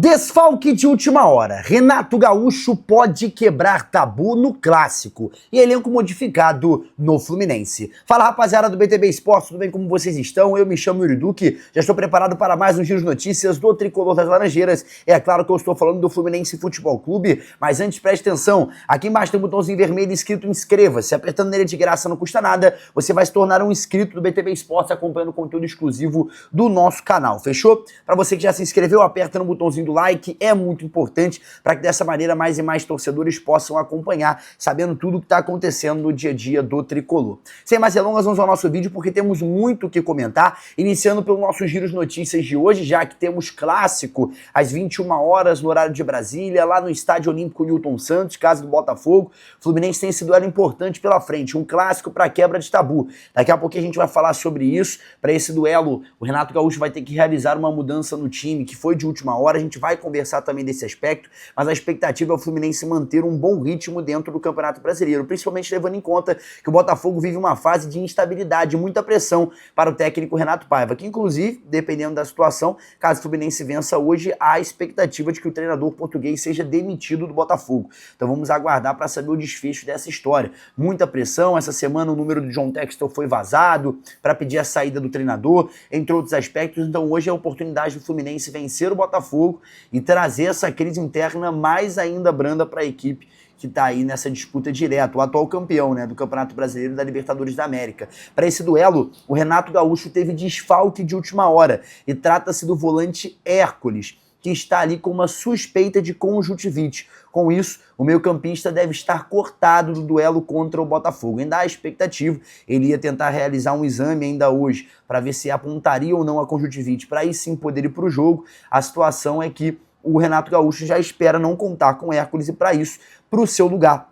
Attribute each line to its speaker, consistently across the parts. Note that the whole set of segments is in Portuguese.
Speaker 1: Desfalque de última hora. Renato Gaúcho pode quebrar tabu no Clássico e elenco modificado no Fluminense. Fala, rapaziada do BTB Esportes, tudo bem? Como vocês estão? Eu me chamo Yuri Duque, já estou preparado para mais um giro de notícias do Tricolor das Laranjeiras. É claro que eu estou falando do Fluminense Futebol Clube, mas antes preste atenção, aqui embaixo tem um botãozinho vermelho escrito inscreva-se. Apertando nele de graça não custa nada, você vai se tornar um inscrito do BTB Esportes acompanhando conteúdo exclusivo do nosso canal, fechou? Para você que já se inscreveu, aperta no botãozinho do like, é muito importante para que dessa maneira mais e mais torcedores possam acompanhar, sabendo tudo o que está acontecendo no dia a dia do Tricolor. Sem mais delongas, vamos ao nosso vídeo porque temos muito o que comentar, iniciando pelo nosso giro de notícias de hoje, já que temos Clássico às 21 horas no horário de Brasília, lá no Estádio Olímpico Newton Santos, casa do Botafogo. O Fluminense tem esse duelo importante pela frente, um clássico para quebra de tabu. Daqui a pouquinho a gente vai falar sobre isso. Para esse duelo, o Renato Gaúcho vai ter que realizar uma mudança no time, que foi de última hora, a gente vai conversar também desse aspecto, mas a expectativa é o Fluminense manter um bom ritmo dentro do Campeonato Brasileiro, principalmente levando em conta que o Botafogo vive uma fase de instabilidade, muita pressão para o técnico Renato Paiva, que inclusive, dependendo da situação, caso o Fluminense vença hoje, há a expectativa de que o treinador português seja demitido do Botafogo. Então vamos aguardar para saber o desfecho dessa história. Muita pressão, essa semana o número do John Textor foi vazado para pedir a saída do treinador, entre outros aspectos, então hoje é a oportunidade do Fluminense vencer o Botafogo e trazer essa crise interna mais ainda branda para a equipe que está aí nessa disputa direta, o atual campeão, né, do Campeonato Brasileiro e da Libertadores da América. Para esse duelo, o Renato Gaúcho teve desfalque de última hora e trata-se do volante Hércules, que está ali com uma suspeita de conjuntivite. Com isso, o meio-campista deve estar cortado do duelo contra o Botafogo. Ainda há expectativa, ele ia tentar realizar um exame ainda hoje para ver se apontaria ou não a conjuntivite, para aí sim poder ir para o jogo. A situação é que o Renato Gaúcho já espera não contar com Hércules e para isso, para o seu lugar,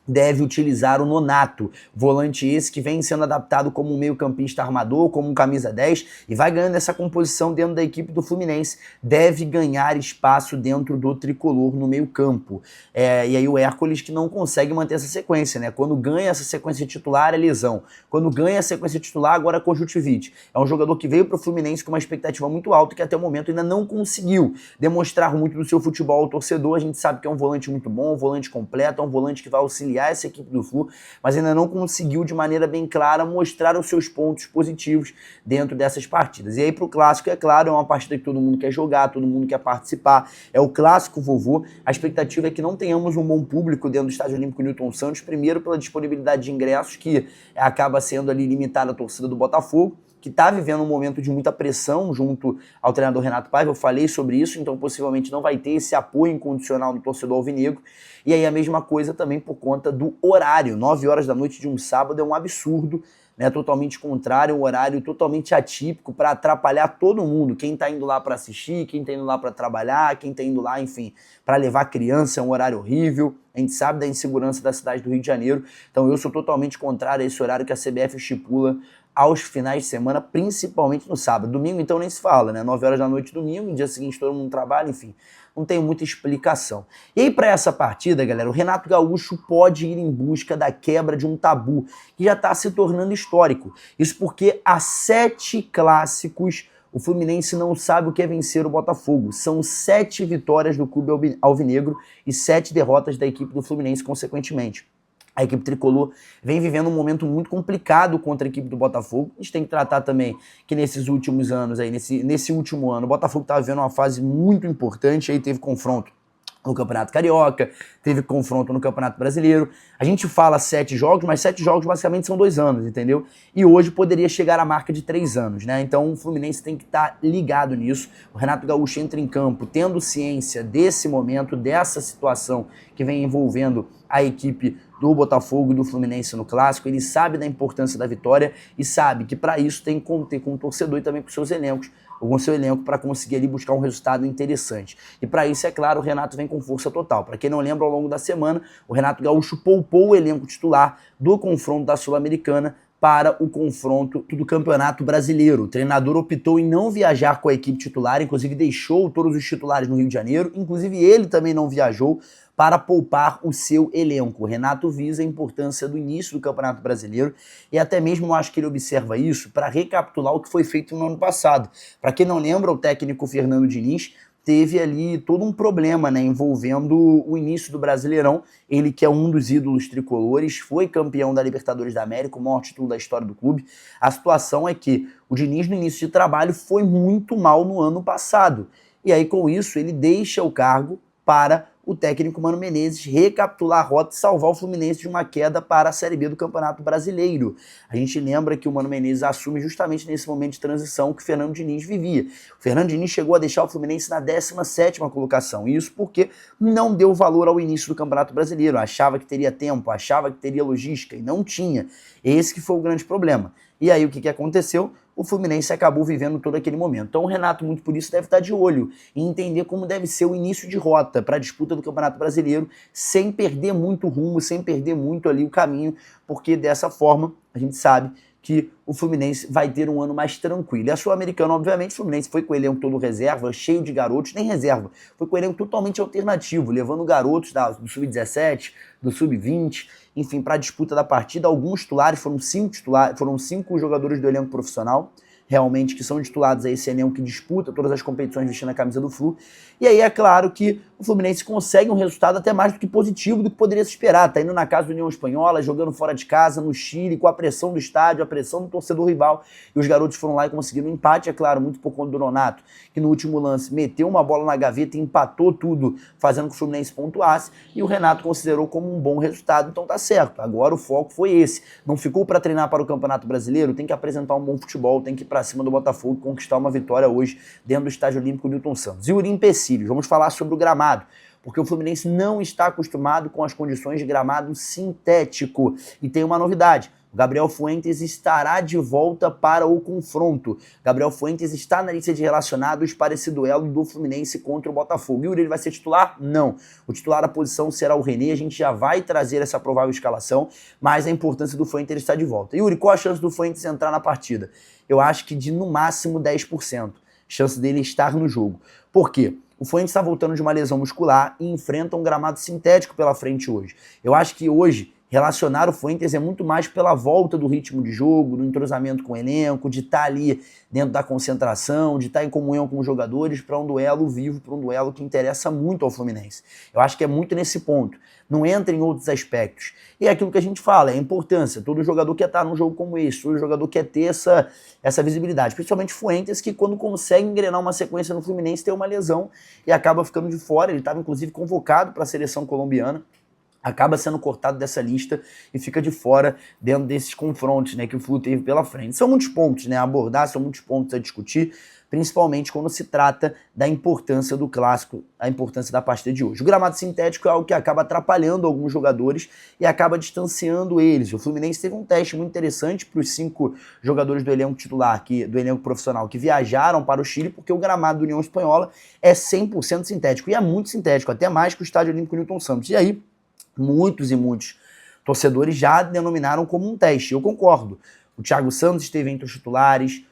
Speaker 1: deve utilizar o Nonato, volante esse que vem sendo adaptado como um meio-campista armador, como um camisa 10, e vai ganhando essa composição dentro da equipe do Fluminense, deve ganhar espaço dentro do tricolor no meio-campo. E aí o Hércules que não consegue manter essa sequência, né? Quando ganha essa sequência titular é lesão, quando ganha a sequência titular agora é conjuntivite. É um jogador que veio para o Fluminense com uma expectativa muito alta que até o momento ainda não conseguiu demonstrar muito do seu futebol ao torcedor. A gente sabe que é um volante muito bom, um volante completo, é um volante que vai auxiliar essa equipe do Flu, mas ainda não conseguiu de maneira bem clara mostrar os seus pontos positivos dentro dessas partidas. E aí pro Clássico, é claro, é uma partida que todo mundo quer jogar, todo mundo quer participar, é o Clássico vovô. A expectativa é que não tenhamos um bom público dentro do Estádio Olímpico Newton Santos, primeiro pela disponibilidade de ingressos, que acaba sendo ali limitada a torcida do Botafogo, que está vivendo um momento de muita pressão junto ao treinador Renato Paiva. Eu falei sobre isso, então possivelmente não vai ter esse apoio incondicional do torcedor alvinegro. E aí a mesma coisa também por conta do horário. 9 horas da noite de um sábado é um absurdo, né? Totalmente contrário, um horário totalmente atípico para atrapalhar todo mundo. Quem está indo lá para assistir, quem está indo lá para trabalhar, quem está indo lá, enfim, para levar criança, é um horário horrível. A gente sabe da insegurança da cidade do Rio de Janeiro, então eu sou totalmente contrário a esse horário que a CBF estipula aos finais de semana, principalmente no sábado. Domingo, então, nem se fala, né? 9 horas da noite, domingo, no dia seguinte todo mundo trabalha, enfim. Não tem muita explicação. E aí, para essa partida, galera, o Renato Gaúcho pode ir em busca da quebra de um tabu que já está se tornando histórico. Isso porque há 7 clássicos o Fluminense não sabe o que é vencer o Botafogo. São 7 vitórias do clube alvinegro e 7 derrotas da equipe do Fluminense, consequentemente. A equipe tricolor vem vivendo um momento muito complicado contra a equipe do Botafogo. A gente tem que tratar também que nesses últimos anos, aí, nesse último ano, o Botafogo estava vivendo uma fase muito importante, aí teve confronto no Campeonato Carioca, teve confronto no Campeonato Brasileiro. A gente fala 7 jogos, mas 7 jogos basicamente são 2 anos, entendeu? E hoje poderia chegar à marca de 3 anos, né? Então o Fluminense tem que estar ligado nisso. O Renato Gaúcho entra em campo tendo ciência desse momento, dessa situação que vem envolvendo a equipe do Botafogo e do Fluminense no Clássico. Ele sabe da importância da vitória e sabe que para isso tem que conter com o torcedor e também com seus elencos, ou com seu elenco, para conseguir ali buscar um resultado interessante. E para isso, é claro, o Renato vem com força total. Para quem não lembra, ao longo da semana, o Renato Gaúcho poupou o elenco titular do confronto da Sul-Americana para o confronto do Campeonato Brasileiro. O treinador optou em não viajar com a equipe titular, inclusive deixou todos os titulares no Rio de Janeiro, inclusive ele também não viajou para poupar o seu elenco. O Renato visa a importância do início do Campeonato Brasileiro e até mesmo eu acho que ele observa isso para recapitular o que foi feito no ano passado. Para quem não lembra, o técnico Fernando Diniz teve ali todo um problema, né, envolvendo o início do Brasileirão. Ele que é um dos ídolos tricolores, foi campeão da Libertadores da América, o maior título da história do clube. A situação é que o Diniz, no início de trabalho, foi muito mal no ano passado. E aí, com isso, ele deixa o cargo para o técnico Mano Menezes recapitular a rota e salvar o Fluminense de uma queda para a Série B do Campeonato Brasileiro. A gente lembra que o Mano Menezes assume justamente nesse momento de transição que o Fernando Diniz vivia. O Fernando Diniz chegou a deixar o Fluminense na 17ª colocação, isso porque não deu valor ao início do Campeonato Brasileiro, achava que teria tempo, achava que teria logística e não tinha. Esse que foi o grande problema. E aí o que aconteceu? O Fluminense acabou vivendo todo aquele momento. Então o Renato, muito por isso, deve estar de olho e entender como deve ser o início de rota para a disputa do Campeonato Brasileiro, sem perder muito rumo, sem perder muito ali o caminho, porque dessa forma a gente sabe que o Fluminense vai ter um ano mais tranquilo. E a Sul-Americana, obviamente, o Fluminense foi com o elenco todo reserva, cheio de garotos, nem reserva, foi com o elenco totalmente alternativo, levando garotos do Sub-17, do Sub-20, enfim, para a disputa da partida. Alguns titulares, foram cinco jogadores do elenco profissional, realmente, que são titulados a esse elenco que disputa todas as competições vestindo a camisa do Flu. E aí é claro que o Fluminense consegue um resultado até mais do que positivo do que poderia se esperar. Tá indo na casa da União Espanhola, jogando fora de casa, no Chile, com a pressão do estádio, a pressão do torcedor rival. E os garotos foram lá e conseguiram um empate, é claro, muito por conta do Nonato, que no último lance meteu uma bola na gaveta e empatou tudo, fazendo com que o Fluminense pontuasse. E o Renato considerou como um bom resultado, então tá certo. Agora o foco foi esse. Não ficou para treinar para o Campeonato Brasileiro, tem que apresentar um bom futebol, tem que ir para cima do Botafogo e conquistar uma vitória hoje dentro do Estádio Olímpico Newton Santos. E o empecilhos, vamos falar sobre o gramado, porque o Fluminense não está acostumado com as condições de gramado sintético. E tem uma novidade: o Gabriel Fuentes estará de volta para o confronto. Gabriel Fuentes está na lista de relacionados para esse duelo do Fluminense contra o Botafogo. E o Yuri vai ser titular? Não. O titular da posição será o René, a gente já vai trazer essa provável escalação, mas a importância do Fuentes estar de volta. Yuri, qual a chance do Fuentes entrar na partida? Eu acho que de no máximo 10%. Chance dele estar no jogo. Por quê? O Fuentes está voltando de uma lesão muscular e enfrenta um gramado sintético pela frente hoje. Eu acho que hoje relacionar o Fuentes é muito mais pela volta do ritmo de jogo, do entrosamento com o elenco, de estar ali dentro da concentração, de estar em comunhão com os jogadores para um duelo vivo, para um duelo que interessa muito ao Fluminense. Eu acho que é muito nesse ponto. Não entra em outros aspectos. E é aquilo que a gente fala, é a importância. Todo jogador quer estar num jogo como esse, todo jogador quer ter essa visibilidade. Principalmente Fuentes, que quando consegue engrenar uma sequência no Fluminense tem uma lesão e acaba ficando de fora. Ele estava inclusive convocado para a seleção colombiana, acaba sendo cortado dessa lista e fica de fora dentro desses confrontos, né, que o Flu teve pela frente. São muitos pontos, né, a abordar, são muitos pontos a discutir, principalmente quando se trata da importância do clássico, a importância da partida de hoje. O gramado sintético é algo que acaba atrapalhando alguns jogadores e acaba distanciando eles. O Fluminense teve um teste muito interessante para os 5 jogadores do elenco titular, do elenco profissional, que viajaram para o Chile, porque o gramado da União Espanhola é 100% sintético, e é muito sintético, até mais que o Estádio Olímpico Newton Santos. E aí, muitos e muitos torcedores já denominaram como um teste. Eu concordo. O Thiago Santos esteve entre os titulares,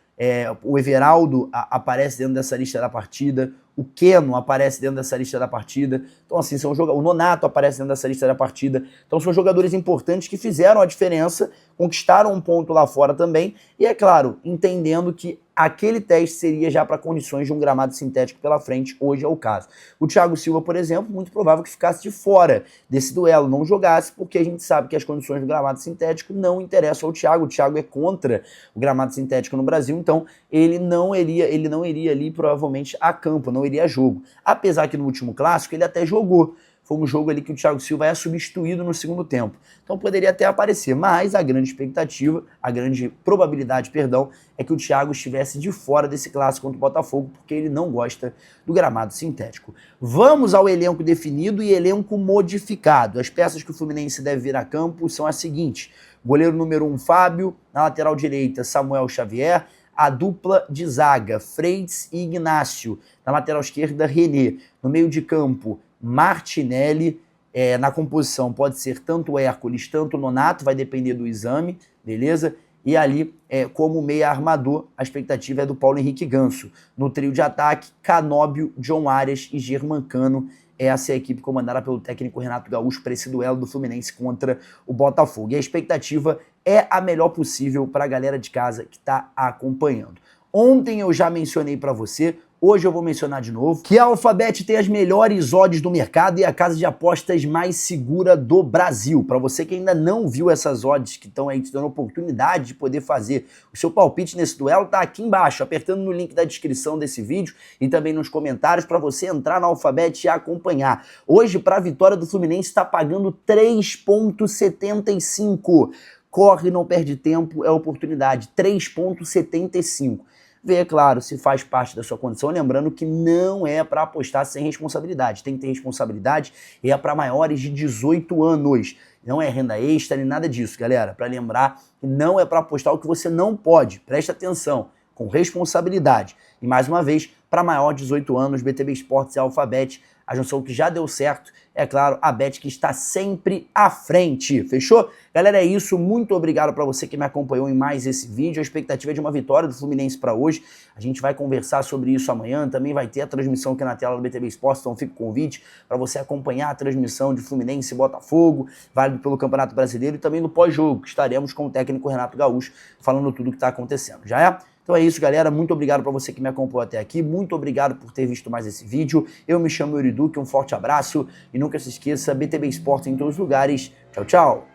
Speaker 1: o Everaldo aparece dentro dessa lista da partida, o Keno aparece dentro dessa lista da partida. Então, assim, o Nonato aparece dentro dessa lista da partida. Então, são jogadores importantes que fizeram a diferença, conquistaram um ponto lá fora também. E, é claro, entendendo que aquele teste seria já para condições de um gramado sintético pela frente, hoje é o caso. O Thiago Silva, por exemplo, muito provável que ficasse de fora desse duelo, não jogasse, porque a gente sabe que as condições do gramado sintético não interessam ao Thiago. O Thiago é contra o gramado sintético no Brasil, então ele não iria ali provavelmente a campo, não iria a jogo. Apesar que no último clássico ele até jogou. Foi um jogo ali que o Thiago Silva é substituído no segundo tempo. Então poderia até aparecer, mas a grande expectativa, a grande probabilidade, é que o Thiago estivesse de fora desse clássico contra o Botafogo, porque ele não gosta do gramado sintético. Vamos ao elenco definido e elenco modificado. As peças que o Fluminense deve vir a campo são as seguintes: goleiro número 1, Fábio; na lateral direita, Samuel Xavier; a dupla de zaga, Freitas e Ignácio; na lateral esquerda, René; no meio de campo, Martinelli. Na composição pode ser tanto Hércules, tanto Nonato, vai depender do exame, beleza? E ali, como meia armador, a expectativa é do Paulo Henrique Ganso. No trio de ataque, Canóbio, John Arias e Germancano. Essa é a equipe comandada pelo técnico Renato Gaúcho para esse duelo do Fluminense contra o Botafogo. E a expectativa é a melhor possível para a galera de casa que está acompanhando. Ontem eu já mencionei para você Hoje eu vou mencionar de novo que a Alphabet tem as melhores odds do mercado e a casa de apostas mais segura do Brasil. Para você que ainda não viu essas odds que estão aí te dando a oportunidade de poder fazer o seu palpite nesse duelo, tá aqui embaixo, apertando no link da descrição desse vídeo e também nos comentários para você entrar na Alphabet e acompanhar. Hoje, para a vitória do Fluminense, está pagando 3,75. Corre, não perde tempo, é oportunidade. 3,75. Vê, claro, se faz parte da sua condição, lembrando que não é para apostar sem responsabilidade. Tem que ter responsabilidade e é para maiores de 18 anos. Não é renda extra nem nada disso, galera. Para lembrar que não é para apostar o que você não pode. Presta atenção, com responsabilidade. E mais uma vez, para maior de 18 anos, BTB Esportes e Alphabet, a junção que já deu certo, é claro, a Bet que está sempre à frente, fechou? Galera, é isso, muito obrigado para você que me acompanhou em mais esse vídeo, a expectativa é de uma vitória do Fluminense para hoje, a gente vai conversar sobre isso amanhã, também vai ter a transmissão aqui na tela do BTB Esportes, então fica o convite para você acompanhar a transmissão de Fluminense e Botafogo, válido pelo Campeonato Brasileiro e também no pós-jogo, que estaremos com o técnico Renato Gaúcho falando tudo o que está acontecendo, já é? Então é isso, galera. Muito obrigado para você que me acompanhou até aqui. Muito obrigado por ter visto mais esse vídeo. Eu me chamo Yuri Duque, um forte abraço. E nunca se esqueça, BTB Esportes em todos os lugares. Tchau, tchau.